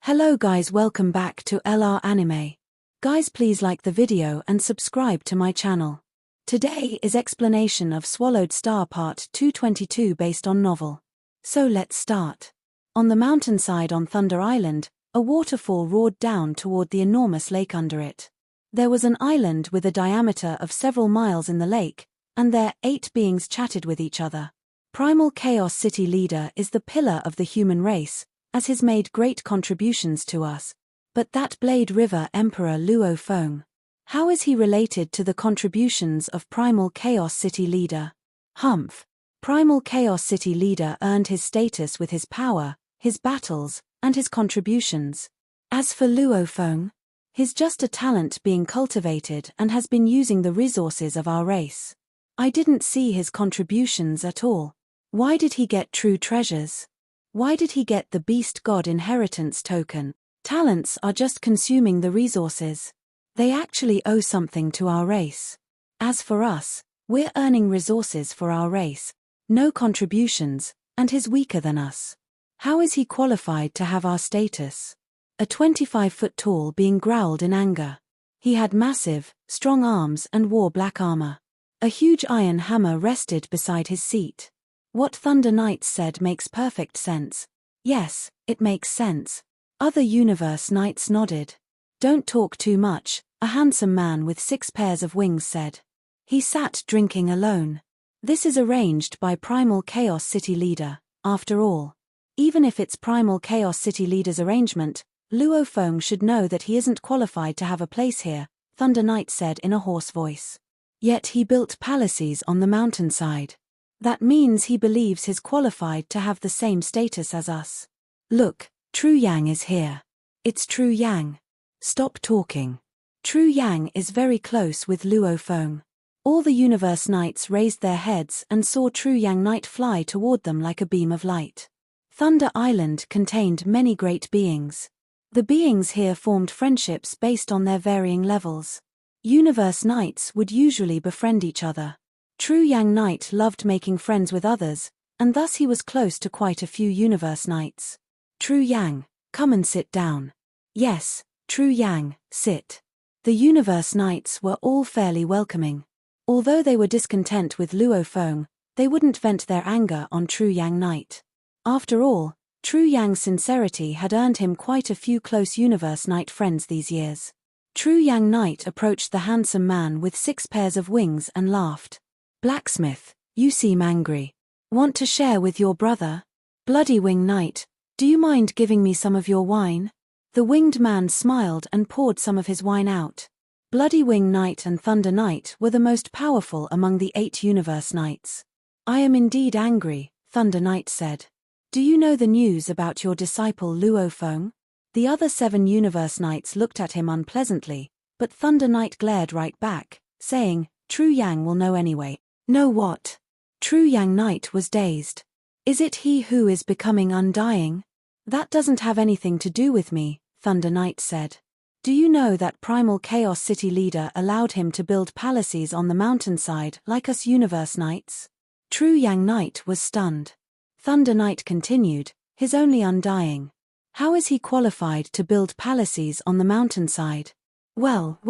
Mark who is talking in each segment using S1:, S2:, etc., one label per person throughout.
S1: Hello guys, welcome back to LR Anime. Guys, please like the video and subscribe to my channel. Today is explanation of Swallowed Star Part 222 based on novel. So let's start. On the mountainside on Thunder Island, a waterfall roared down toward the enormous lake under it. There was an island with a diameter of several miles in the lake, and there 8 beings chatted with each other. Primal Chaos City Leader is the pillar of the human race, as he's made great contributions to us. But that Blade River Emperor Luo Feng, how is he related to the contributions of Primal Chaos City Leader? Humph. Primal Chaos City Leader earned his status with his power, his battles, and his contributions. As for Luo Feng, he's just a talent being cultivated and has been using the resources of our race. I didn't see his contributions at all. Why did he get true treasures? Why did he get the Beast God inheritance token? Talents are just consuming the resources. They actually owe something to our race. As for us, we're earning resources for our race. No contributions, and he's weaker than us. How is he qualified to have our status? A 25-foot-tall being growled in anger. He had massive, strong arms and wore black armor. A huge iron hammer rested beside his seat. What Thunder Knights said makes perfect sense. Yes, it makes sense. Other Universe Knights nodded. Don't talk too much, a handsome man with 6 pairs of wings said. He sat drinking alone. This is arranged by Primal Chaos City Leader, after all. Even if it's Primal Chaos City Leader's arrangement, Luo Feng should know that he isn't qualified to have a place here, Thunder Knight said in a hoarse voice. Yet he built palaces on the mountainside. That means he believes he's qualified to have the same status as us. Look, True Yang is here. It's True Yang. Stop talking. True Yang is very close with Luo Feng. All the Universe Knights raised their heads and saw True Yang Knight fly toward them like a beam of light. Thunder Island contained many great beings. The beings here formed friendships based on their varying levels. Universe Knights would usually befriend each other. True Yang Knight loved making friends with others, and thus he was close to quite a few Universe Knights. True Yang, come and sit down. Yes, True Yang, sit. The Universe Knights were all fairly welcoming. Although they were discontent with Luo Feng, they wouldn't vent their anger on True Yang Knight. After all, True Yang's sincerity had earned him quite a few close Universe Knight friends these years. True Yang Knight approached the handsome man with 6 pairs of wings and laughed. Blacksmith, you seem angry. Want to share with your brother? Bloody Wing Knight, do you mind giving me some of your wine? The winged man smiled and poured some of his wine out. Bloody Wing Knight and Thunder Knight were the most powerful among the 8 Universe Knights. I am indeed angry, Thunder Knight said. Do you know the news about your disciple Luo Feng? The other 7 Universe Knights looked at him unpleasantly, but Thunder Knight glared right back, saying, True Yang will know anyway. Know what? True Yang Knight was dazed. Is it he who is becoming undying? That doesn't have anything to do with me, Thunder Knight said. Do you know that Primal Chaos City Leader allowed him to build palaces on the mountainside like us Universe Knights? True Yang Knight was stunned. Thunder Knight continued, he's only undying. How is he qualified to build palaces on the mountainside? Well.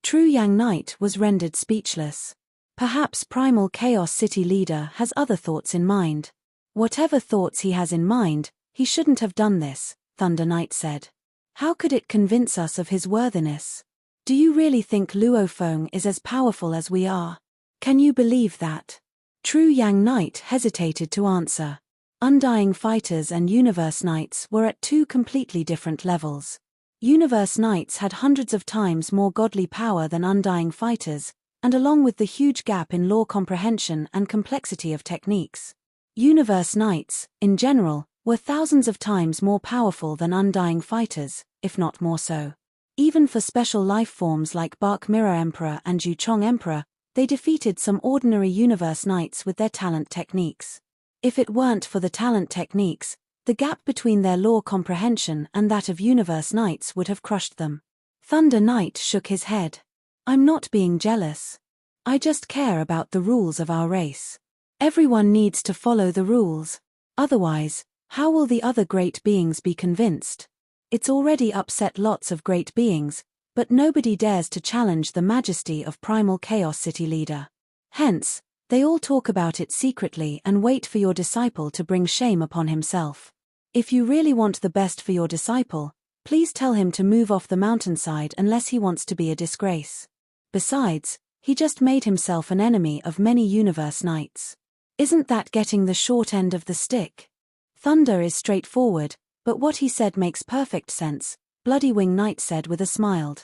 S1: True Yang Knight was rendered speechless. Perhaps Primal Chaos City Leader has other thoughts in mind. Whatever thoughts he has in mind, he shouldn't have done this, Thunder Knight said. How could it convince us of his worthiness? Do you really think Luo Feng is as powerful as we are? Can you believe that? True Yang Knight hesitated to answer. Undying Fighters and Universe Knights were at 2 completely different levels. Universe Knights had hundreds of times more godly power than Undying Fighters, and along with the huge gap in lore comprehension and complexity of techniques, Universe Knights, in general, were thousands of times more powerful than Undying Fighters, if not more so. Even for special life forms like Bark Mirror Emperor and Juchong Emperor, they defeated some ordinary Universe Knights with their talent techniques. If it weren't for the talent techniques, the gap between their lore comprehension and that of Universe Knights would have crushed them. Thunder Knight shook his head. I'm not being jealous. I just care about the rules of our race. Everyone needs to follow the rules. Otherwise, how will the other great beings be convinced? It's already upset lots of great beings, but nobody dares to challenge the majesty of Primal Chaos City leader. Hence, they all talk about it secretly and wait for your disciple to bring shame upon himself. If you really want the best for your disciple, please tell him to move off the mountainside unless he wants to be a disgrace. Besides, he just made himself an enemy of many universe knights. Isn't that getting the short end of the stick? Thunder is straightforward, but what he said makes perfect sense, Bloody Wing Knight said with a smile.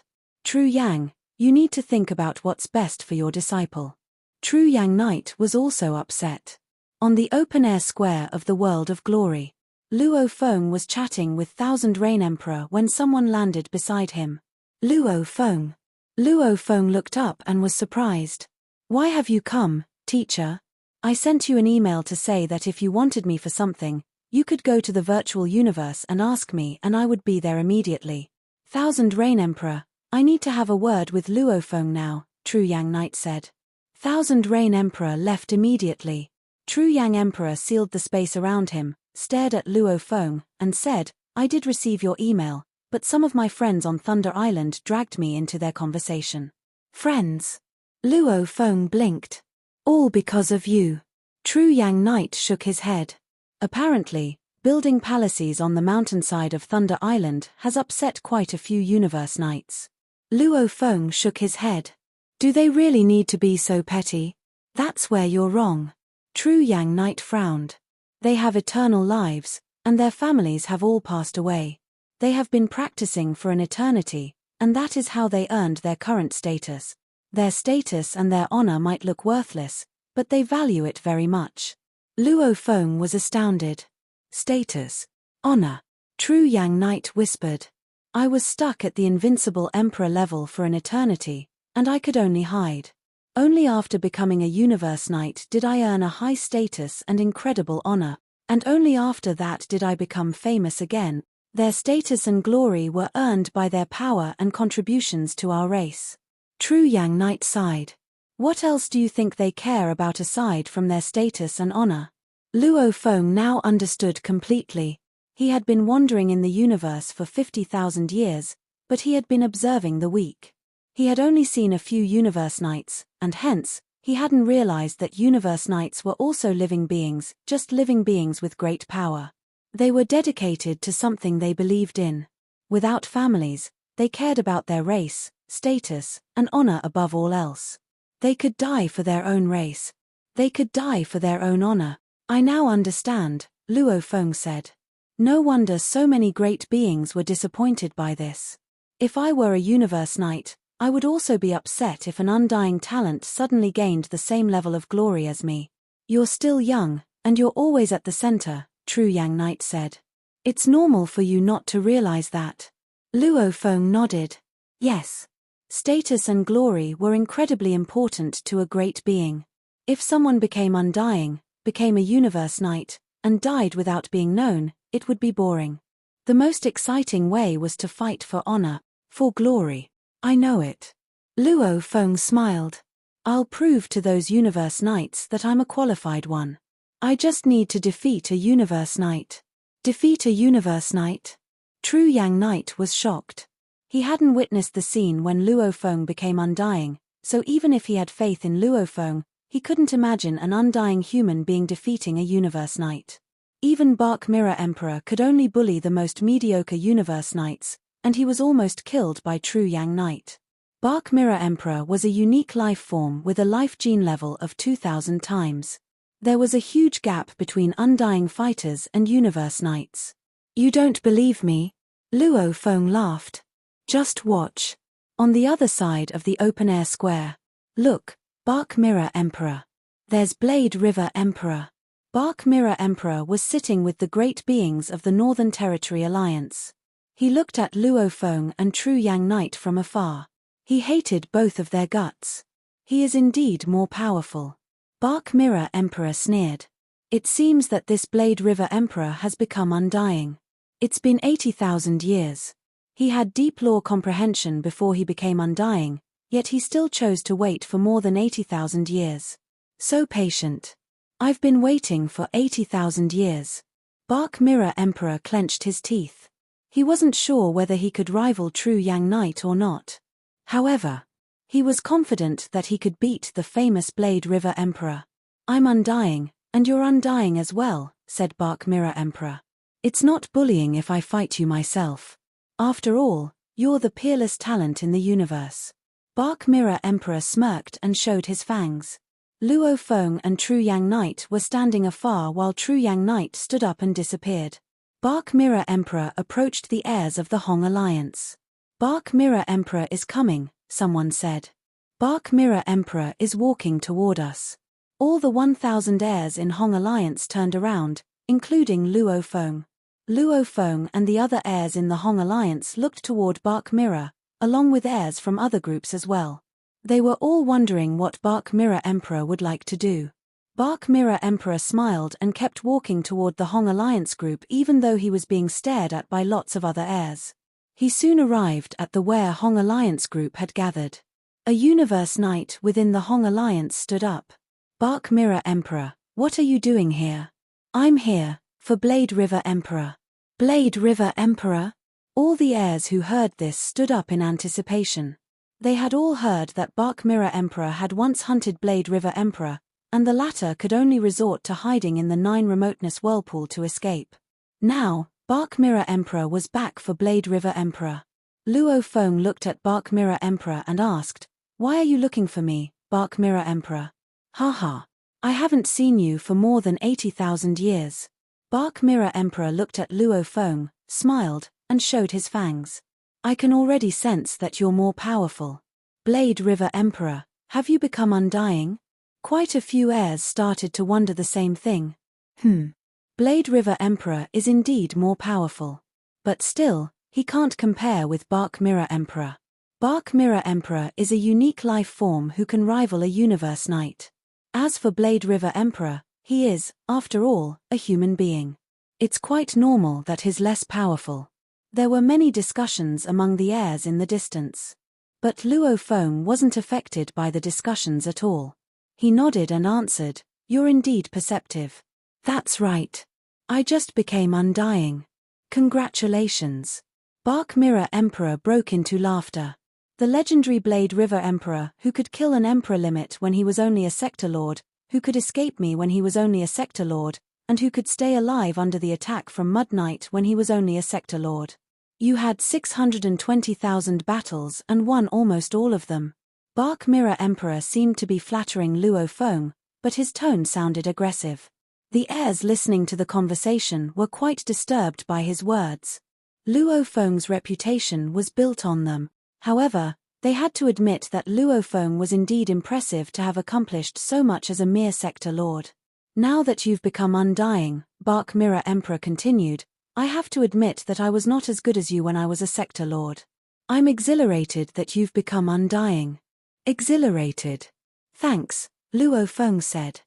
S1: True Yang, you need to think about what's best for your disciple. True Yang Knight was also upset. On the open-air square of the World of Glory, Luo Feng was chatting with Thousand Rain Emperor when someone landed beside him. Luo Feng. Luo Feng looked up and was surprised. Why have you come, teacher? I sent you an email to say that if you wanted me for something, you could go to the virtual universe and ask me and I would be there immediately. Thousand Rain Emperor, I need to have a word with Luo Feng now, True Yang Knight said. Thousand Rain Emperor left immediately. True Yang Emperor sealed the space around him, stared at Luo Feng, and said, I did receive your email, but some of my friends on Thunder Island dragged me into their conversation. Friends? Luo Feng blinked. All because of you. True Yang Knight shook his head. Apparently, building palaces on the mountainside of Thunder Island has upset quite a few universe knights. Luo Feng shook his head. Do they really need to be so petty? That's where you're wrong. True Yang Knight frowned. They have eternal lives, and their families have all passed away. They have been practicing for an eternity, and that is how they earned their current status. Their status and their honor might look worthless, but they value it very much. Luo Feng was astounded. Status. Honor. True Yang Knight whispered. I was stuck at the invincible emperor level for an eternity, and I could only hide. Only after becoming a universe knight did I earn a high status and incredible honor, and only after that did I become famous again. Their status and glory were earned by their power and contributions to our race. True Yang Knight sighed. What else do you think they care about aside from their status and honor? Luo Feng now understood completely. He had been wandering in the universe for 50,000 years, but he had been observing the weak. He had only seen a few universe knights, and hence, he hadn't realized that universe knights were also living beings, just living beings with great power. They were dedicated to something they believed in. Without families, they cared about their race, status, and honor above all else. They could die for their own race. They could die for their own honor. I now understand, Luo Feng said. No wonder so many great beings were disappointed by this. If I were a universe knight, I would also be upset if an undying talent suddenly gained the same level of glory as me. You're still young, and you're always at the center, True Yang Knight said. It's normal for you not to realize that. Luo Feng nodded. Yes. Status and glory were incredibly important to a great being. If someone became undying, became a universe knight, and died without being known, it would be boring. The most exciting way was to fight for honor, for glory. I know it. Luo Feng smiled. I'll prove to those universe knights that I'm a qualified one. I just need to defeat a universe knight. Defeat a universe knight? True Yang Knight was shocked. He hadn't witnessed the scene when Luo Feng became undying, so even if he had faith in Luo Feng, he couldn't imagine an undying human being defeating a universe knight. Even Bark Mirror Emperor could only bully the most mediocre universe knights, and he was almost killed by True Yang Knight. Bark Mirror Emperor was a unique life form with a life gene level of 2,000 times. There was a huge gap between undying fighters and universe knights. You don't believe me? Luo Feng laughed. Just watch. On the other side of the open-air square. Look, Bark Mirror Emperor. There's Blade River Emperor. Bark Mirror Emperor was sitting with the great beings of the Northern Territory Alliance. He looked at Luo Feng and True Yang Knight from afar. He hated both of their guts. He is indeed more powerful. Bark Mirror Emperor sneered. It seems that this Blade River Emperor has become undying. It's been 80,000 years. He had deep lore comprehension before he became undying, yet he still chose to wait for more than 80,000 years. So patient. I've been waiting for 80,000 years. Bark Mirror Emperor clenched his teeth. He wasn't sure whether he could rival True Yang Knight or not. However, he was confident that he could beat the famous Blade River Emperor. "I'm undying, and you're undying as well," said Bark Mirror Emperor. "It's not bullying if I fight you myself. After all, you're the peerless talent in the universe." Bark Mirror Emperor smirked and showed his fangs. Luo Feng and True Yang Knight were standing afar while True Yang Knight stood up and disappeared. Bark Mirror Emperor approached the heirs of the Hong Alliance. "Bark Mirror Emperor is coming," someone said. "Bark Mirror Emperor is walking toward us." All the 1,000 heirs in Hong Alliance turned around, including Luo Feng. Luo Feng and the other heirs in the Hong Alliance looked toward Bark Mirror, along with heirs from other groups as well. They were all wondering what Bark Mirror Emperor would like to do. Bark Mirror Emperor smiled and kept walking toward the Hong Alliance group even though he was being stared at by lots of other heirs. He soon arrived at the where Hong Alliance group had gathered. A universe knight within the Hong Alliance stood up. "Bark Mirror Emperor, what are you doing here?" "I'm here for Blade River Emperor." "Blade River Emperor?" All the heirs who heard this stood up in anticipation. They had all heard that Bark Mirror Emperor had once hunted Blade River Emperor, and the latter could only resort to hiding in the 9 remoteness whirlpool to escape. Now, Bark Mirror Emperor was back for Blade River Emperor. Luo Feng looked at Bark Mirror Emperor and asked, "Why are you looking for me, Bark Mirror Emperor?" "Haha. I haven't seen you for more than 80,000 years." Bark Mirror Emperor looked at Luo Feng, smiled, and showed his fangs. "I can already sense that you're more powerful. Blade River Emperor, have you become undying?" Quite a few heirs started to wonder the same thing. Blade River Emperor is indeed more powerful. But still, he can't compare with Bark Mirror Emperor. Bark Mirror Emperor is a unique life form who can rival a universe knight. As for Blade River Emperor, he is, after all, a human being. It's quite normal that he's less powerful. There were many discussions among the heirs in the distance. But Luo Feng wasn't affected by the discussions at all. He nodded and answered, "You're indeed perceptive." "That's right. I just became undying. Congratulations." Bark Mirror Emperor broke into laughter. The legendary Blade River Emperor who could kill an emperor limit when he was only a sector lord, who could escape me when he was only a sector lord, and who could stay alive under the attack from Mud Knight when he was only a sector lord. You had 620,000 battles and won almost all of them. Bark Mirror Emperor seemed to be flattering Luo Feng, but his tone sounded aggressive. The heirs listening to the conversation were quite disturbed by his words. Luo Feng's reputation was built on them. However, they had to admit that Luo Feng was indeed impressive to have accomplished so much as a mere sector lord. "Now that you've become undying," Bark Mirror Emperor continued, "I have to admit that I was not as good as you when I was a sector lord. I'm exhilarated that you've become undying." "Exhilarated? Thanks," Luo Feng said.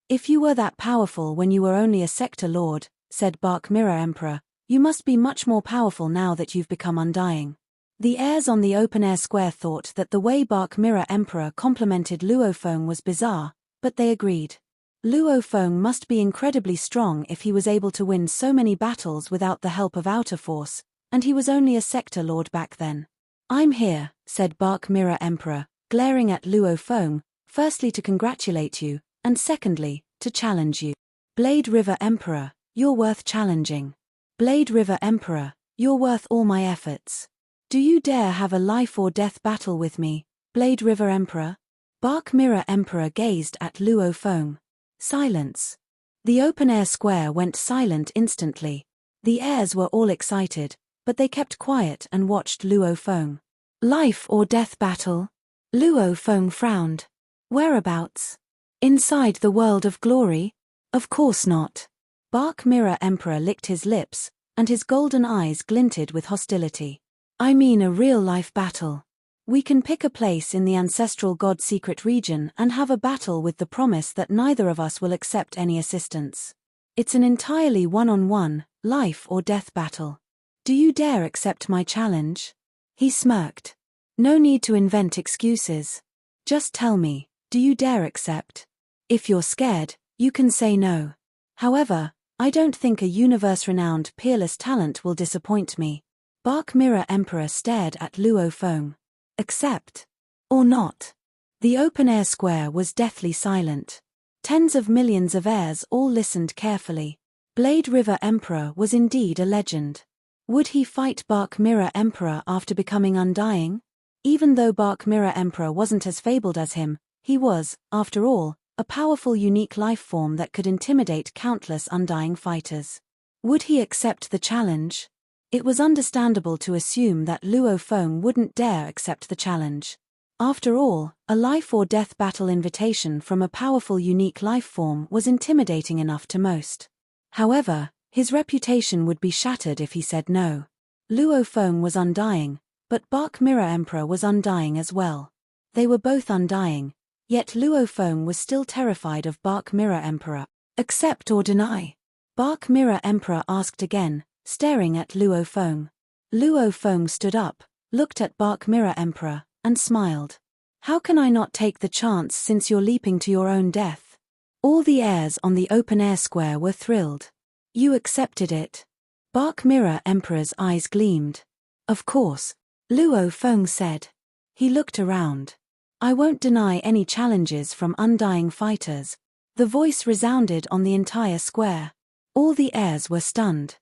S1: "If you were that powerful when you were only a sector lord," said Bark Mirror Emperor, "you must be much more powerful now that you've become undying." The heirs on the open-air square thought that the way Bark Mirror Emperor complimented Luo Feng was bizarre, but they agreed. Luo Feng must be incredibly strong if he was able to win so many battles without the help of outer force, and he was only a sector lord back then. "I'm here," said Bark Mirror Emperor, glaring at Luo Feng, "firstly to congratulate you, and secondly, to challenge you. Blade River Emperor, you're worth challenging. Blade River Emperor, you're worth all my efforts. Do you dare have a life or death battle with me, Blade River Emperor?" Bark Mirror Emperor gazed at Luo Feng. Silence. The open-air square went silent instantly. The heirs were all excited, but they kept quiet and watched Luo Feng. "Life or death battle?" Luo Feng frowned. "Whereabouts? Inside the world of glory? Of course not." Bark Mirror Emperor licked his lips, and his golden eyes glinted with hostility. "I mean a real-life battle. We can pick a place in the ancestral god secret region and have a battle with the promise that neither of us will accept any assistance. It's an entirely one-on-one, life or death battle. Do you dare accept my challenge?" He smirked. "No need to invent excuses. Just tell me, do you dare accept? If you're scared, you can say no. However, I don't think a universe-renowned peerless talent will disappoint me. Bark Mirror Emperor stared at Luo Feng. Accept? Or not? The open-air square was deathly silent. Tens of millions of heirs all listened carefully. Blade River Emperor was indeed a legend. Would he fight Bark Mirror Emperor after becoming undying? Even though Bark Mirror Emperor wasn't as fabled as him, he was, after all, a powerful unique life form that could intimidate countless undying fighters. Would he accept the challenge? It was understandable to assume that Luo Feng wouldn't dare accept the challenge. After all, a life-or-death battle invitation from a powerful unique life form was intimidating enough to most. However, his reputation would be shattered if he said no. Luo Feng was undying, but Bark Mirror Emperor was undying as well. They were both undying, yet Luo Feng was still terrified of Bark Mirror Emperor. Accept or deny? Bark Mirror Emperor asked again, staring at Luo Feng. Luo Feng stood up, looked at Bark Mirror Emperor, and smiled. How can I not take the chance since you're leaping to your own death? All the heirs on the open-air square were thrilled. You accepted it? Bark Mirror Emperor's eyes gleamed. Of course, Luo Feng said. He looked around. I won't deny any challenges from undying fighters. The voice resounded on the entire square. All the heirs were stunned.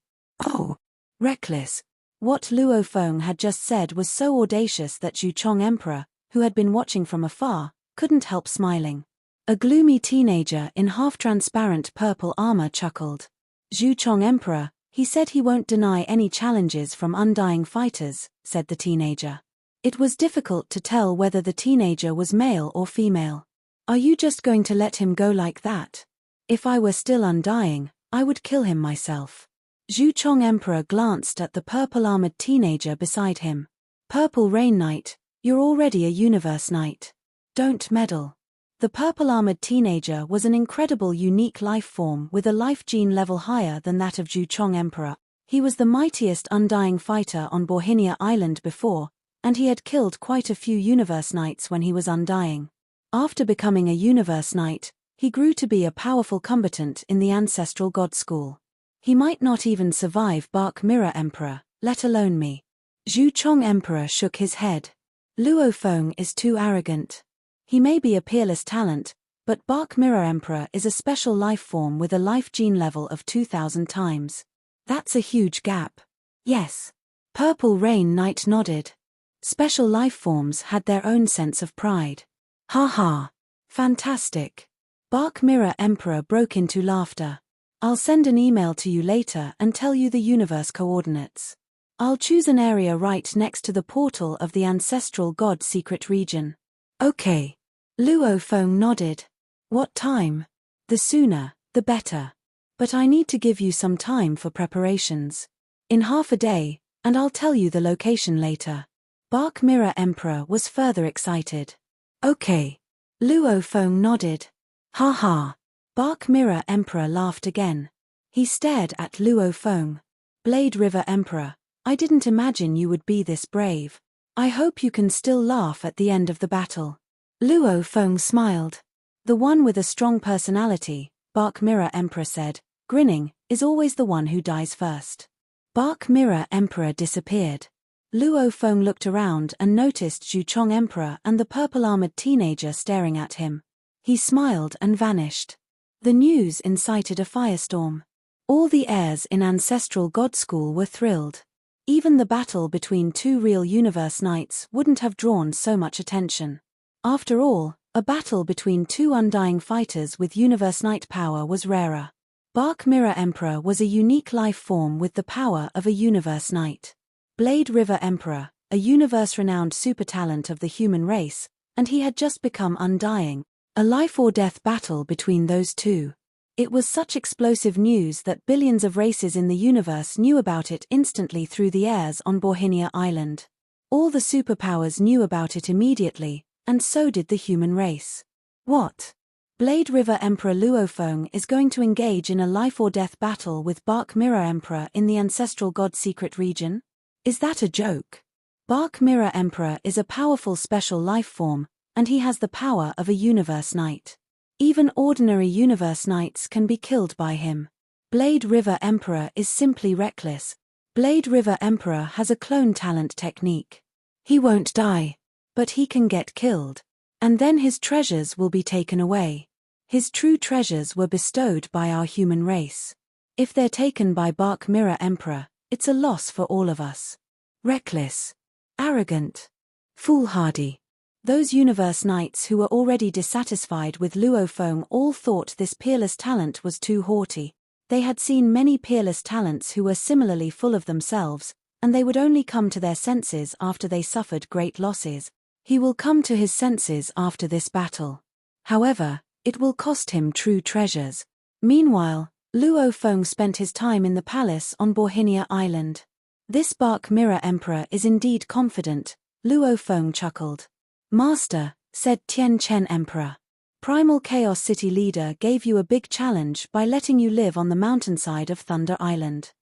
S1: Oh! Reckless. What Luo Feng had just said was so audacious that Zhu Chong Emperor, who had been watching from afar, couldn't help smiling. A gloomy teenager in half-transparent purple armor chuckled. Zhu Chong Emperor, he said he won't deny any challenges from undying fighters, said the teenager. It was difficult to tell whether the teenager was male or female. Are you just going to let him go like that? If I were still undying, I would kill him myself. Zhu Chong Emperor glanced at the purple-armored teenager beside him. Purple Rain Knight, you're already a universe knight. Don't meddle. The purple-armored teenager was an incredible unique life form with a life gene level higher than that of Zhu Chong Emperor. He was the mightiest undying fighter on Borhinia Island before, and he had killed quite a few universe knights when he was undying. After becoming a universe knight, he grew to be a powerful combatant in the ancestral god school. He might not even survive Bark Mirror Emperor, let alone me. Zhu Chong Emperor shook his head. Luo Feng is too arrogant. He may be a peerless talent, but Bark Mirror Emperor is a special life form with a life gene level of 2,000 times. That's a huge gap. Yes. Purple Rain Knight nodded. Special life forms had their own sense of pride. Ha ha. Fantastic. Bark Mirror Emperor broke into laughter. I'll send an email to you later and tell you the universe coordinates. I'll choose an area right next to the portal of the ancestral god secret region. Okay. Luo Feng nodded. What time? The sooner, the better. But I need to give you some time for preparations. In half a day, and I'll tell you the location later. Bark Mirror Emperor was further excited. Okay. Luo Feng nodded. Ha ha. Bark Mirror Emperor laughed again. He stared at Luo Feng. Blade River Emperor, I didn't imagine you would be this brave. I hope you can still laugh at the end of the battle. Luo Feng smiled. The one with a strong personality, Bark Mirror Emperor said, grinning, is always the one who dies first. Bark Mirror Emperor disappeared. Luo Feng looked around and noticed Zhu Chong Emperor and the purple-armored teenager staring at him. He smiled and vanished. The news incited a firestorm. All the heirs in Ancestral God School were thrilled. Even the battle between two real universe knights wouldn't have drawn so much attention. After all, a battle between two undying fighters with universe knight power was rarer. Bark Mirror Emperor was a unique life form with the power of a universe knight. Blade River Emperor, a universe-renowned super talent of the human race, and he had just become undying. A life-or-death battle between those two. It was such explosive news that billions of races in the universe knew about it instantly through the heirs on Borhinia Island. All the superpowers knew about it immediately, and so did the human race. What? Blade River Emperor Luo Feng is going to engage in a life-or-death battle with Bark Mirror Emperor in the ancestral god secret region? Is that a joke? Bark Mirror Emperor is a powerful special life form, and he has the power of a universe knight. Even ordinary universe knights can be killed by him. Blade River Emperor is simply reckless. Blade River Emperor has a clone talent technique. He won't die. But he can get killed. And then his treasures will be taken away. His true treasures were bestowed by our human race. If they're taken by Bark Mirror Emperor, it's a loss for all of us. Reckless. Arrogant. Foolhardy. Those Universe Knights who were already dissatisfied with Luo Feng all thought this peerless talent was too haughty. They had seen many peerless talents who were similarly full of themselves, and they would only come to their senses after they suffered great losses. He will come to his senses after this battle. However, it will cost him true treasures. Meanwhile, Luo Feng spent his time in the palace on Borhinia Island. This Bark Mirror Emperor is indeed confident, Luo Feng chuckled. Master, said Tian Chen Emperor. Primal Chaos City leader gave you a big challenge by letting you live on the mountainside of Thunder Island.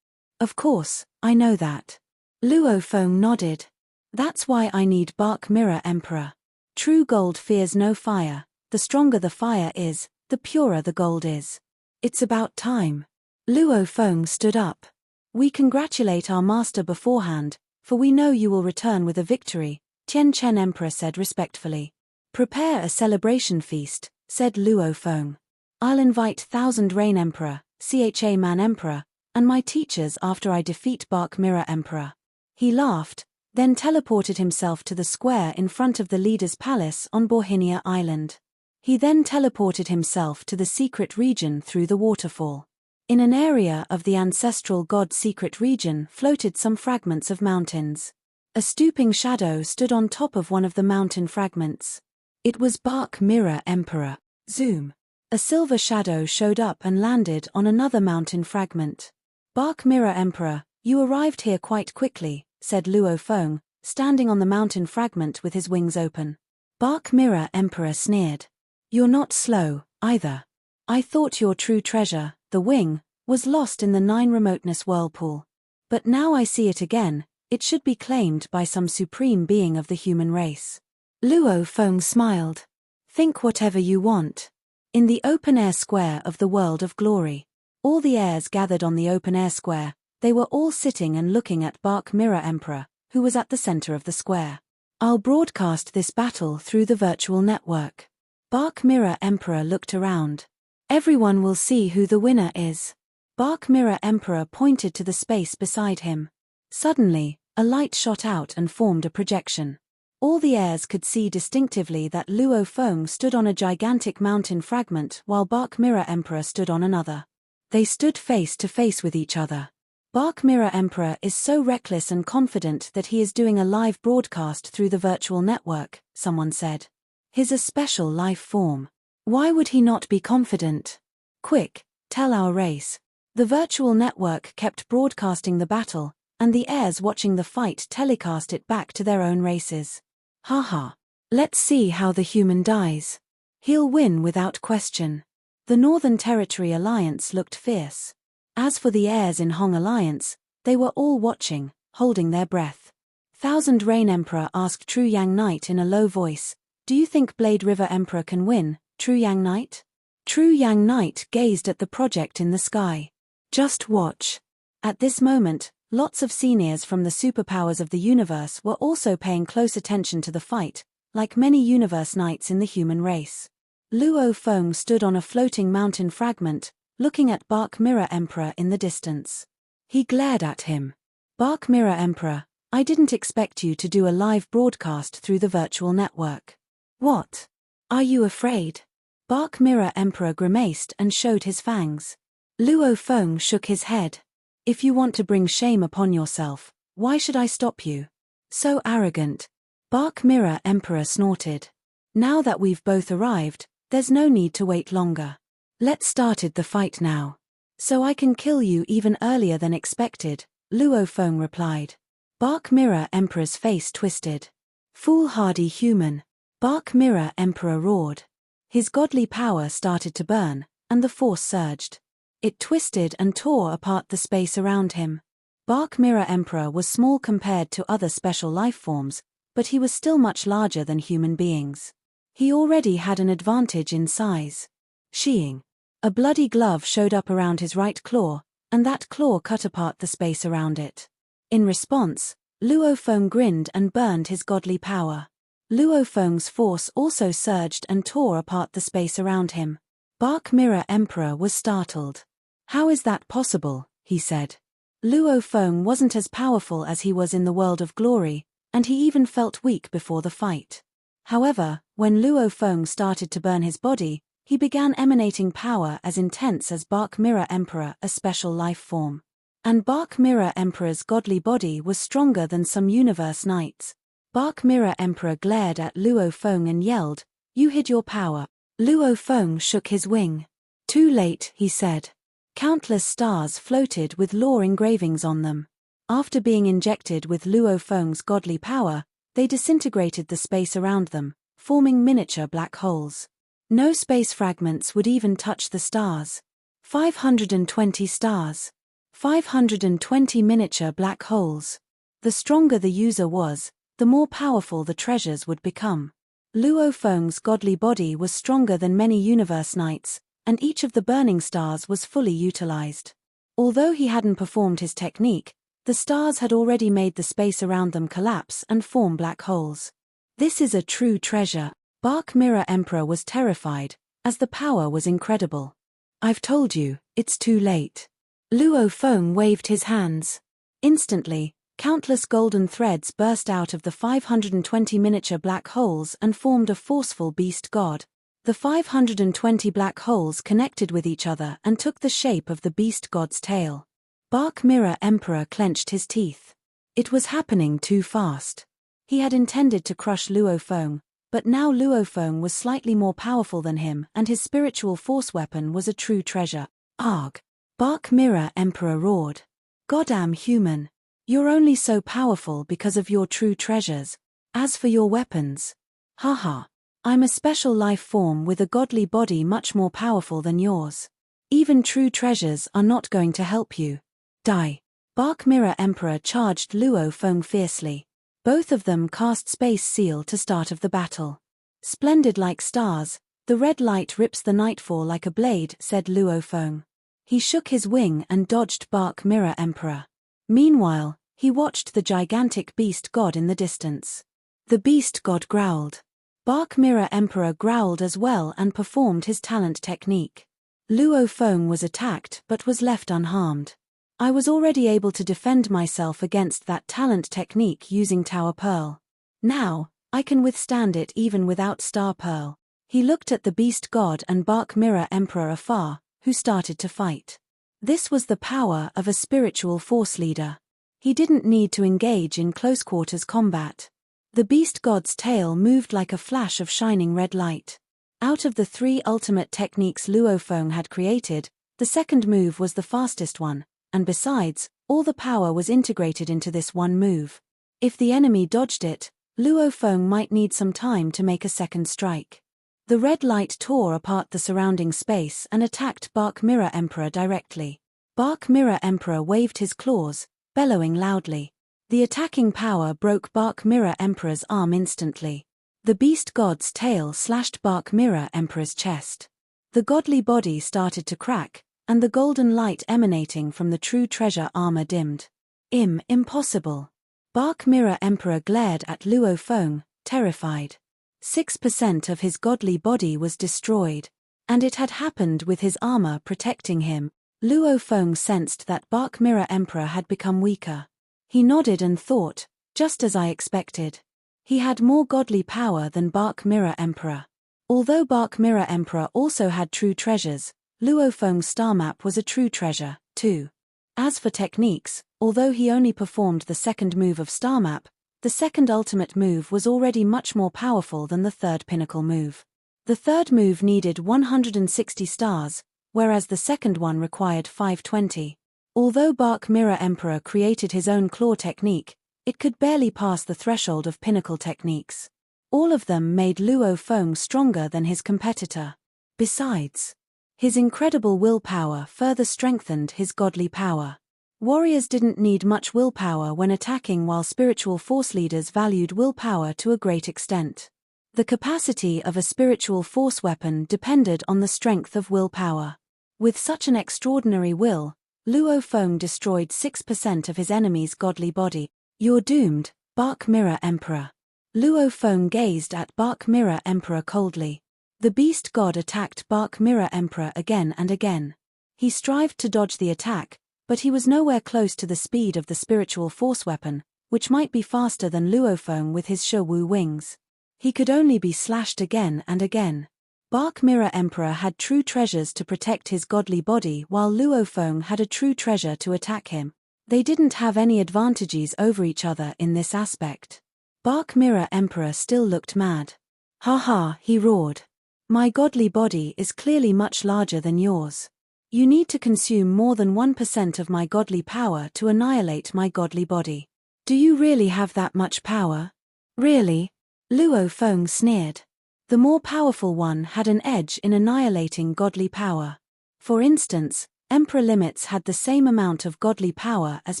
S1: Of course, I know that. Luo Feng nodded. That's why I need Bark Mirror Emperor. True gold fears no fire. The stronger the fire is, the purer the gold is. It's about time. Luo Feng stood up. We congratulate our master beforehand, for we know you will return with a victory, Tian Chen Emperor said respectfully. Prepare a celebration feast, said Luo Feng. I'll invite Thousand Rain Emperor, Cha Man Emperor, and my teachers after I defeat Bark Mirror Emperor. He laughed, then teleported himself to the square in front of the leader's palace on Borhinia Island. He then teleported himself to the secret region through the waterfall. In an area of the ancestral god secret region floated some fragments of mountains. A stooping shadow stood on top of one of the mountain fragments. It was Bark Mirror Emperor. Zoom. A silver shadow showed up and landed on another mountain fragment. Bark Mirror Emperor, you arrived here quite quickly, said Luo Feng, standing on the mountain fragment with his wings open. Bark Mirror Emperor sneered. You're not slow, either. I thought your true treasure, the wing, was lost in the 9 remoteness whirlpool. But now I see it again, it should be claimed by some supreme being of the human race. Luo Feng smiled. Think whatever you want. In the open-air square of the world of glory. All the heirs gathered on the open-air square, they were all sitting and looking at Bark Mirror Emperor, who was at the center of the square. I'll broadcast this battle through the virtual network. Bark Mirror Emperor looked around. Everyone will see who the winner is. Bark Mirror Emperor pointed to the space beside him. Suddenly, a light shot out and formed a projection. All the heirs could see distinctively that Luo Feng stood on a gigantic mountain fragment while Bark Mirror Emperor stood on another. They stood face to face with each other. Bark Mirror Emperor is so reckless and confident that he is doing a live broadcast through the virtual network, someone said. He's a special life form. Why would he not be confident? Quick, tell our race. The virtual network kept broadcasting the battle, and the heirs watching the fight telecast it back to their own races. Haha. Let's see how the human dies. He'll win without question. The Northern Territory Alliance looked fierce. As for the heirs in Hong Alliance, they were all watching, holding their breath. Thousand Rain Emperor asked True Yang Knight in a low voice, do you think Blade River Emperor can win, True Yang Knight? True Yang Knight gazed at the project in the sky. Just watch. At this moment, lots of seniors from the superpowers of the universe were also paying close attention to the fight, like many Universe Knights in the human race. Luo Feng stood on a floating mountain fragment, looking at Bark Mirror Emperor in the distance. He glared at him. Bark Mirror Emperor, I didn't expect you to do a live broadcast through the virtual network. What? Are you afraid? Bark Mirror Emperor grimaced and showed his fangs. Luo Feng shook his head. If you want to bring shame upon yourself, why should I stop you? So arrogant. Bark Mirror Emperor snorted. Now that we've both arrived, there's no need to wait longer. Let's start the fight now. So I can kill you even earlier than expected, Luo Feng replied. Bark Mirror Emperor's face twisted. Foolhardy human. Bark Mirror Emperor roared. His godly power started to burn, and the force surged. It twisted and tore apart the space around him. Bark Mirror Emperor was small compared to other special life forms, but he was still much larger than human beings. He already had an advantage in size. Sheeing. A bloody glove showed up around his right claw, and that claw cut apart the space around it. In response, Luo Feng grinned and burned his godly power. Luo Feng's force also surged and tore apart the space around him. Bark Mirror Emperor was startled. "How is that possible?" he said. Luo Feng wasn't as powerful as he was in the world of glory, and he even felt weak before the fight. However, when Luo Feng started to burn his body, he began emanating power as intense as Bark Mirror Emperor, a special life form. And Bark Mirror Emperor's godly body was stronger than some universe knights. Bark Mirror Emperor glared at Luo Feng and yelled, "You hid your power." Luo Feng shook his wing. "Too late," he said. Countless stars floated with lore engravings on them. After being injected with Luo Feng's godly power, they disintegrated the space around them, forming miniature black holes. No space fragments would even touch the stars. 520 stars. 520 miniature black holes. The stronger the user was, the more powerful the treasures would become. Luo Feng's godly body was stronger than many universe knights, and each of the burning stars was fully utilized. Although he hadn't performed his technique, the stars had already made the space around them collapse and form black holes. "This is a true treasure." Bark Mirror Emperor was terrified, as the power was incredible. "I've told you, it's too late." Luo Feng waved his hands. Instantly, countless golden threads burst out of the 520 miniature black holes and formed a forceful beast god. The 520 black holes connected with each other and took the shape of the beast god's tail. Bark Mirror Emperor clenched his teeth. It was happening too fast. He had intended to crush Luo Feng, but now Luo Feng was slightly more powerful than him and his spiritual force weapon was a true treasure. "Arg!" Bark Mirror Emperor roared. "Goddamn human! You're only so powerful because of your true treasures. As for your weapons, haha, I'm a special life form with a godly body much more powerful than yours. Even true treasures are not going to help you. Die." Bark Mirror Emperor charged Luo Feng fiercely. Both of them cast Space Seal to start of the battle. "Splendid like stars, the red light rips the nightfall like a blade," said Luo Feng. He shook his wing and dodged Bark Mirror Emperor. Meanwhile, he watched the gigantic beast god in the distance. The beast god growled. Bark Mirror Emperor growled as well and performed his talent technique. Luo Feng was attacked but was left unharmed. "I was already able to defend myself against that talent technique using Tower Pearl. Now, I can withstand it even without Star Pearl." He looked at the beast god and Bark Mirror Emperor afar, who started to fight. This was the power of a spiritual force leader. He didn't need to engage in close quarters combat. The beast god's tail moved like a flash of shining red light. Out of the 3 ultimate techniques Luo Feng had created, the second move was the fastest one, and besides, all the power was integrated into this one move. If the enemy dodged it, Luo Feng might need some time to make a second strike. The red light tore apart the surrounding space and attacked Bark Mirror Emperor directly. Bark Mirror Emperor waved his claws, bellowing loudly. The attacking power broke Bark Mirror Emperor's arm instantly. The beast god's tail slashed Bark Mirror Emperor's chest. The godly body started to crack, and the golden light emanating from the true treasure armor dimmed. Impossible. Bark Mirror Emperor glared at Luo Feng, terrified. 6% of his godly body was destroyed. And it had happened with his armor protecting him. Luo Feng sensed that Bark Mirror Emperor had become weaker. He nodded and thought, just as I expected. He had more godly power than Bark Mirror Emperor. Although Bark Mirror Emperor also had true treasures, Luo Feng's star map was a true treasure, too. As for techniques, although he only performed the second move of star map, the second ultimate move was already much more powerful than the third pinnacle move. The third move needed 160 stars, whereas the second one required 520. Although Bark Mirror Emperor created his own claw technique, it could barely pass the threshold of pinnacle techniques. All of them made Luo Feng stronger than his competitor. Besides, his incredible willpower further strengthened his godly power. Warriors didn't need much willpower when attacking, while spiritual force leaders valued willpower to a great extent. The capacity of a spiritual force weapon depended on the strength of willpower. With such an extraordinary will, Luo Feng destroyed 6% of his enemy's godly body. You're doomed, Bark Mirror Emperor. Luo Feng gazed at Bark Mirror Emperor coldly. The beast god attacked Bark Mirror Emperor again and again. He strived to dodge the attack, but he was nowhere close to the speed of the spiritual force weapon, which might be faster than Luo Feng with his Shi Wu wings. He could only be slashed again and again. Bark Mirror Emperor had true treasures to protect his godly body while Luo Feng had a true treasure to attack him. They didn't have any advantages over each other in this aspect. Bark Mirror Emperor still looked mad. Ha ha, he roared. My godly body is clearly much larger than yours. You need to consume more than 1% of my godly power to annihilate my godly body. Do you really have that much power? Really? Luo Feng sneered. The more powerful one had an edge in annihilating godly power. For instance, Emperor Limits had the same amount of godly power as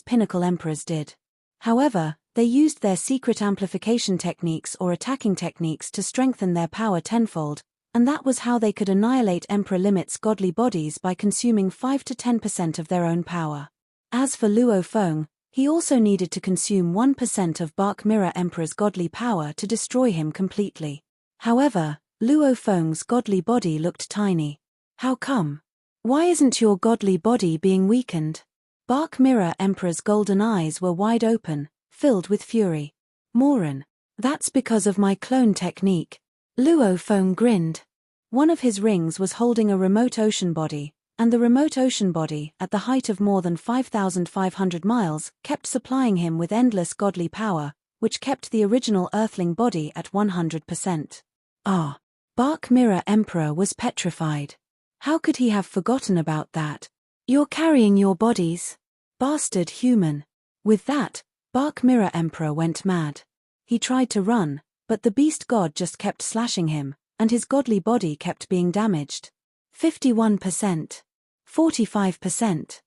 S1: Pinnacle Emperors did. However, they used their secret amplification techniques or attacking techniques to strengthen their power tenfold, and that was how they could annihilate Emperor Limits' godly bodies by consuming 5 to 10% of their own power. As for Luo Feng, he also needed to consume 1% of Bark Mirror Emperor's godly power to destroy him completely. However, Luo Feng's godly body looked tiny. How come? Why isn't your godly body being weakened? Bark Mirror Emperor's golden eyes were wide open, filled with fury. Moron. That's because of my clone technique. Luo Feng grinned. One of his rings was holding a remote ocean body, and the remote ocean body, at the height of more than 5,500 miles, kept supplying him with endless godly power, which kept the original Earthling body at 100%. Ah! Bark Mirror Emperor was petrified. How could he have forgotten about that? You're carrying your bodies? Bastard human. With that, Bark Mirror Emperor went mad. He tried to run, but the beast god just kept slashing him, and his godly body kept being damaged. 51%. 45%.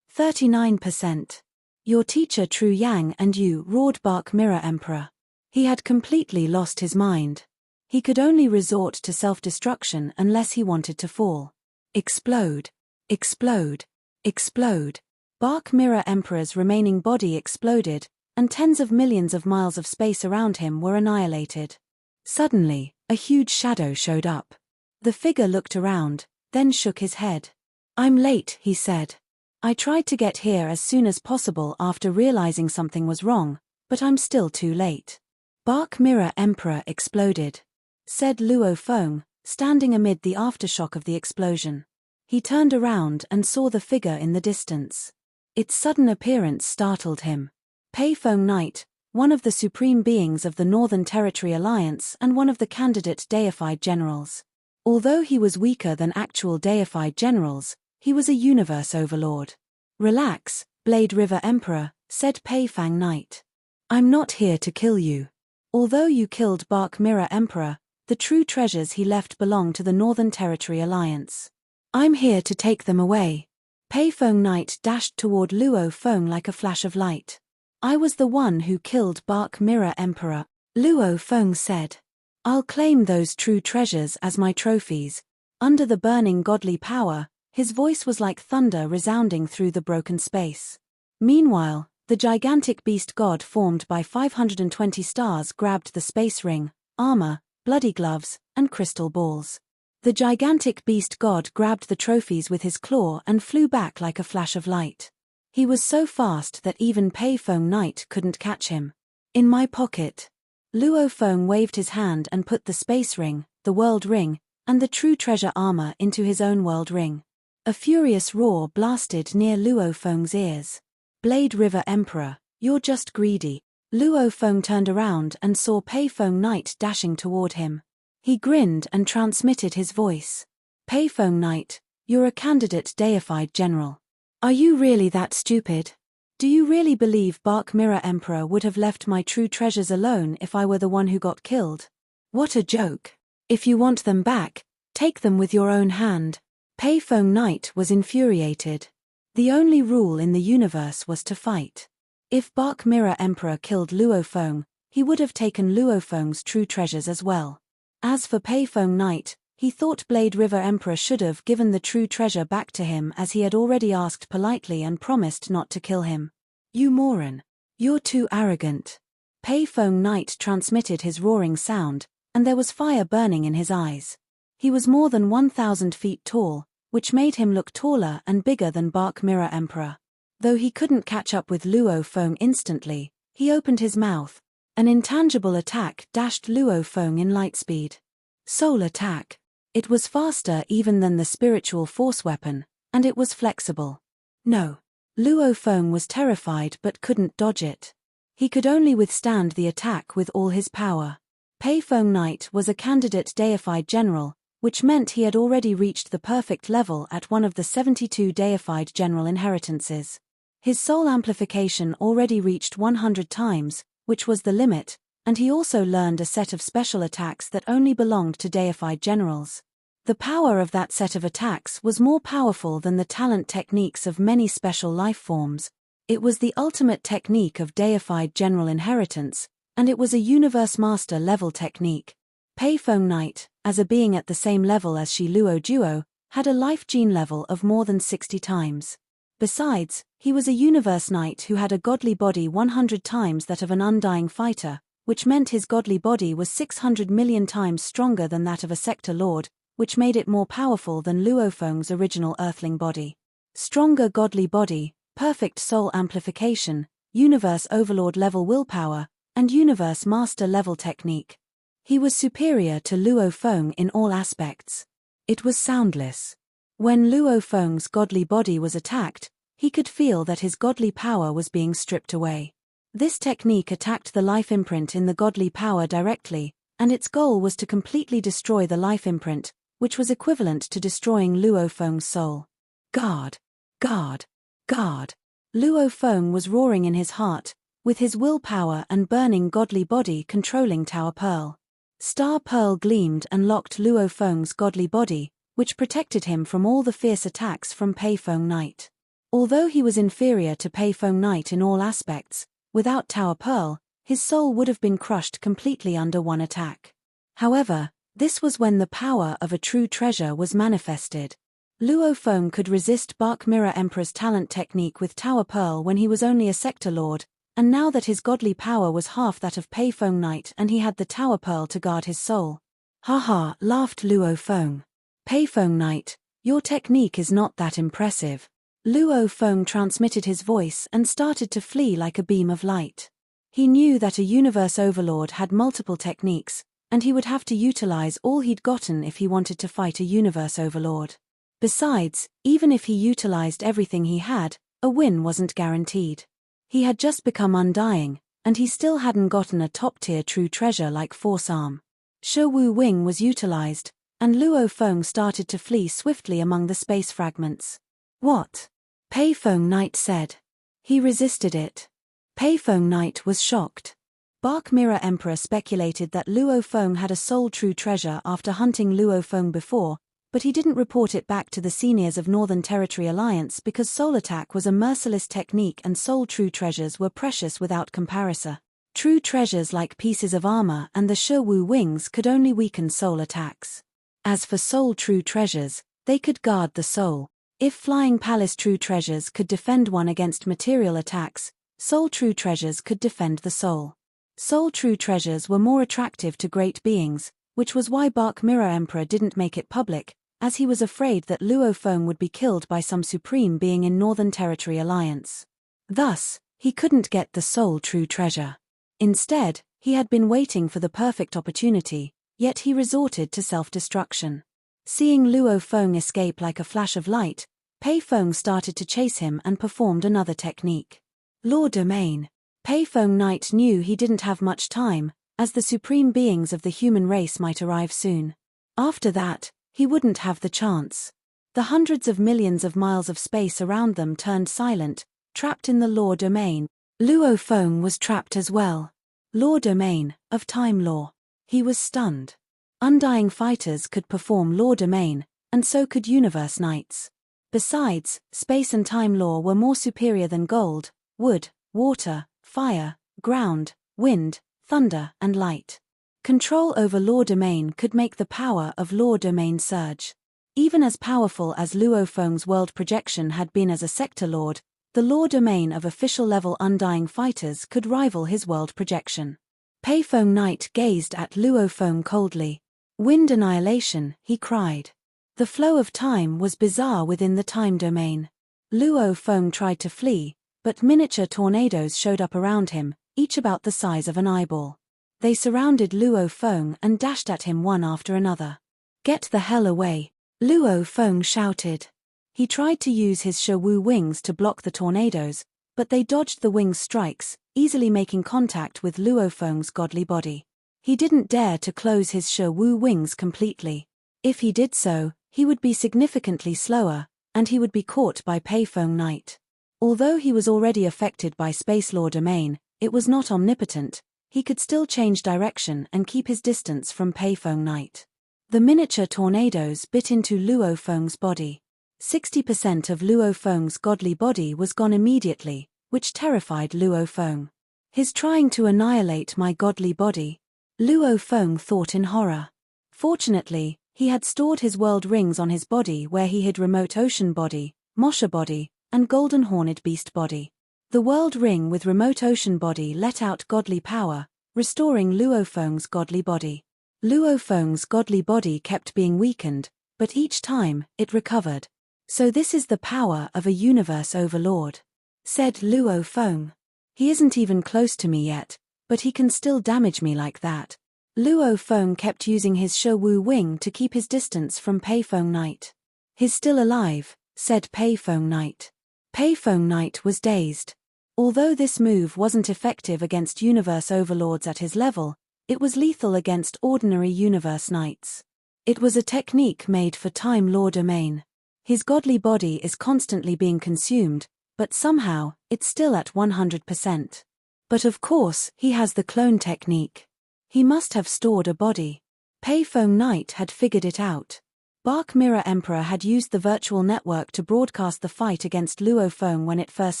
S1: 39%. Your teacher True Yang and you, roared Bark Mirror Emperor. He had completely lost his mind. He could only resort to self-destruction unless he wanted to fall. Explode. Explode. Explode. Bark Mirror Emperor's remaining body exploded, and tens of millions of miles of space around him were annihilated. Suddenly, a huge shadow showed up. The figure looked around, then shook his head. I'm late, he said. I tried to get here as soon as possible after realizing something was wrong, but I'm still too late. Bark Mirror Emperor exploded, said Luo Feng, standing amid the aftershock of the explosion. He turned around and saw the figure in the distance. Its sudden appearance startled him. Payong Knight, one of the supreme beings of the Northern Territory Alliance and one of the candidate deified generals. Although he was weaker than actual deified generals, he was a universe overlord. Relax, Blade River Emperor, said Payong Knight. I'm not here to kill you. Although you killed Bark Mirror Emperor, the true treasures he left belong to the Northern Territory Alliance. I'm here to take them away. Payong Knight dashed toward Luo Feng like a flash of light. I was the one who killed Bark Mirror Emperor, Luo Feng said. I'll claim those true treasures as my trophies. Under the burning godly power, his voice was like thunder resounding through the broken space. Meanwhile, the gigantic beast god formed by 520 stars grabbed the space ring, armor, bloody gloves, and crystal balls. The gigantic beast god grabbed the trophies with his claw and flew back like a flash of light. He was so fast that even Payong Knight couldn't catch him. In my pocket. Luo Feng waved his hand and put the space ring, the world ring, and the true treasure armor into his own world ring. A furious roar blasted near Luo Feng's ears. Blade River Emperor, you're just greedy. Luo Feng turned around and saw Payong Knight dashing toward him. He grinned and transmitted his voice. Payong Knight, you're a candidate deified general. Are you really that stupid? Do you really believe Bark Mirror Emperor would have left my true treasures alone if I were the one who got killed? What a joke. If you want them back, take them with your own hand. Payong Knight was infuriated. The only rule in the universe was to fight. If Bark Mirror Emperor killed Luo Feng, he would have taken Luo Feng's true treasures as well. As for Payong Knight, He thought Blade River Emperor should have given the true treasure back to him, as he had already asked politely and promised not to kill him. "You moron. You're too arrogant." Payong Knight transmitted his roaring sound, and there was fire burning in his eyes. He was more than 1,000 feet tall, which made him look taller and bigger than Bark Mirror Emperor. Though he couldn't catch up with Luo Feng instantly, he opened his mouth. An intangible attack dashed Luo Feng in lightspeed. Soul attack. It was faster even than the spiritual force weapon, and it was flexible. No. Luo Feng was terrified but couldn't dodge it. He could only withstand the attack with all his power. Payong Knight was a candidate deified general, which meant he had already reached the perfect level at one of the 72 deified general inheritances. His soul amplification already reached 100 times, which was the limit, and he also learned a set of special attacks that only belonged to deified generals. The power of that set of attacks was more powerful than the talent techniques of many special life forms. It was the ultimate technique of deified general inheritance, and it was a universe master level technique. Payong Knight, as a being at the same level as Shi Luo Duo, had a life gene level of more than 60 times. Besides, he was a universe knight who had a godly body 100 times that of an undying fighter, which meant his godly body was 600 million times stronger than that of a sector lord, which made it more powerful than Luo Feng's original earthling body. Stronger godly body, perfect soul amplification, universe overlord level willpower, and universe master level technique. He was superior to Luo Feng in all aspects. It was soundless. When Luo Feng's godly body was attacked, he could feel that his godly power was being stripped away. This technique attacked the life imprint in the godly power directly, and its goal was to completely destroy the life imprint, which was equivalent to destroying Luo Feng's soul. Guard! Guard! Guard! Luo Feng was roaring in his heart, with his willpower and burning godly body controlling Tower Pearl. Star Pearl gleamed and locked Luo Feng's godly body, which protected him from all the fierce attacks from Payong Knight. Although he was inferior to Payong Knight in all aspects, without Tower Pearl, his soul would have been crushed completely under one attack. However, this was when the power of a true treasure was manifested. Luo Feng could resist Bark Mirror Emperor's talent technique with Tower Pearl when he was only a sector lord, and now that his godly power was half that of Payong Knight and he had the Tower Pearl to guard his soul. "Haha," laughed Luo Feng. "Payong Knight, your technique is not that impressive." Luo Feng transmitted his voice and started to flee like a beam of light. He knew that a universe overlord had multiple techniques, and he would have to utilize all he'd gotten if he wanted to fight a universe overlord. Besides, even if he utilized everything he had, a win wasn't guaranteed. He had just become undying, and he still hadn't gotten a top-tier true treasure like Force Arm. Shi Wu Wing was utilized, and Luo Feng started to flee swiftly among the space fragments. "What?" Payong Knight said. He resisted it. Payong Knight was shocked. Bark Mirror Emperor speculated that Luo Feng had a soul true treasure after hunting Luo Feng before, but he didn't report it back to the seniors of Northern Territory Alliance because soul attack was a merciless technique and soul true treasures were precious without comparison. True treasures like pieces of armor and the Shi Wu wings could only weaken soul attacks. As for soul true treasures, they could guard the soul. If Flying Palace true treasures could defend one against material attacks, soul true treasures could defend the soul. Soul true treasures were more attractive to great beings, which was why Bark Mirror Emperor didn't make it public, as he was afraid that Luo Feng would be killed by some supreme being in Northern Territory Alliance. Thus, he couldn't get the soul true treasure. Instead, he had been waiting for the perfect opportunity, yet he resorted to self-destruction. Seeing Luo Feng escape like a flash of light, Payong started to chase him and performed another technique. Law Domain. Payong Knight knew he didn't have much time, as the supreme beings of the human race might arrive soon. After that, he wouldn't have the chance. The hundreds of millions of miles of space around them turned silent, trapped in the law domain. Luo Feng was trapped as well. Law domain, of time law. He was stunned. Undying fighters could perform law domain, and so could universe knights. Besides, space and time law were more superior than gold, wood, water, fire, ground, wind, thunder, and light. Control over Law Domain could make the power of Law Domain surge. Even as powerful as Luo Feng's world projection had been as a sector lord, the Law Domain of official-level Undying fighters could rival his world projection. Payong Knight gazed at Luo Feng coldly. "Wind annihilation," he cried. The flow of time was bizarre within the time domain. Luo Feng tried to flee, but miniature tornadoes showed up around him, each about the size of an eyeball. They surrounded Luo Feng and dashed at him one after another. "Get the hell away!" Luo Feng shouted. He tried to use his Shi-Wu wings to block the tornadoes, but they dodged the wings' strikes, easily making contact with Luo Feng's godly body. He didn't dare to close his Shi-Wu wings completely. If he did so, he would be significantly slower, and he would be caught by Payong Knight. Although he was already affected by Space Law Domain, it was not omnipotent. He could still change direction and keep his distance from Payong Knight. The miniature tornadoes bit into Luo Feng's body. 60% of Luo Feng's godly body was gone immediately, which terrified Luo Feng. "He's trying to annihilate my godly body," Luo Feng thought in horror. Fortunately, he had stored his world rings on his body where he hid Remote Ocean Body, Mosha Body, and Golden Horned Beast Body. The world ring with Remote Ocean Body let out godly power, restoring Luo Feng's godly body. Luo Feng's godly body kept being weakened, but each time, it recovered. "So this is the power of a universe overlord," said Luo Feng. "He isn't even close to me yet, but he can still damage me like that." Luo Feng kept using his Shi-Wu wing to keep his distance from Payong Knight. "He's still alive," said Payong Knight. Payong Knight was dazed. Although this move wasn't effective against universe overlords at his level, it was lethal against ordinary universe knights. It was a technique made for Time Law Domain. His godly body is constantly being consumed, but somehow, it's still at 100%. But of course, he has the clone technique. He must have stored a body. Payong Knight had figured it out. Bark Mirror Emperor had used the virtual network to broadcast the fight against Luo Feng when it first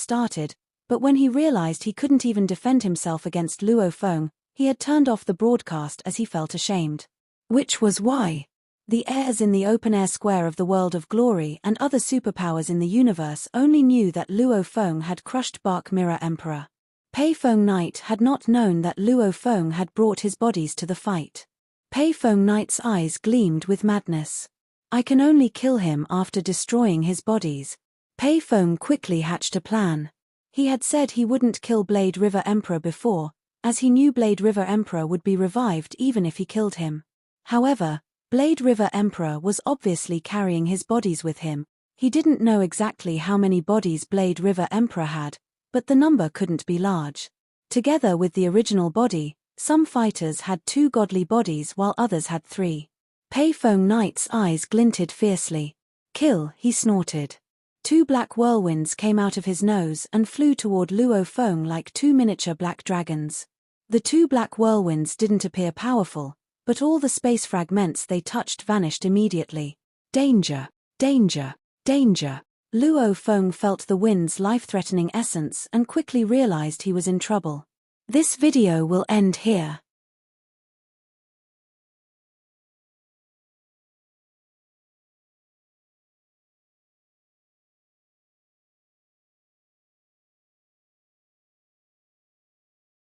S1: started, but when he realized he couldn't even defend himself against Luo Feng, he had turned off the broadcast as he felt ashamed. Which was why the heirs in the open-air square of the World of Glory and other superpowers in the universe only knew that Luo Feng had crushed Bark Mirror Emperor. Payong Knight had not known that Luo Feng had brought his bodies to the fight. Payong Knight's eyes gleamed with madness. "I can only kill him after destroying his bodies." Payong quickly hatched a plan. He had said he wouldn't kill Blade River Emperor before, as he knew Blade River Emperor would be revived even if he killed him. However, Blade River Emperor was obviously carrying his bodies with him. He didn't know exactly how many bodies Blade River Emperor had, but the number couldn't be large. Together with the original body, some fighters had 2 godly bodies while others had 3. Payong Knight's eyes glinted fiercely. "Kill," he snorted. 2 black whirlwinds came out of his nose and flew toward Luo Feng like 2 miniature black dragons. The 2 black whirlwinds didn't appear powerful, but all the space fragments they touched vanished immediately. "Danger! Danger! Danger!" Luo Feng felt the wind's life-threatening essence and quickly realized he was in trouble. This video will end here.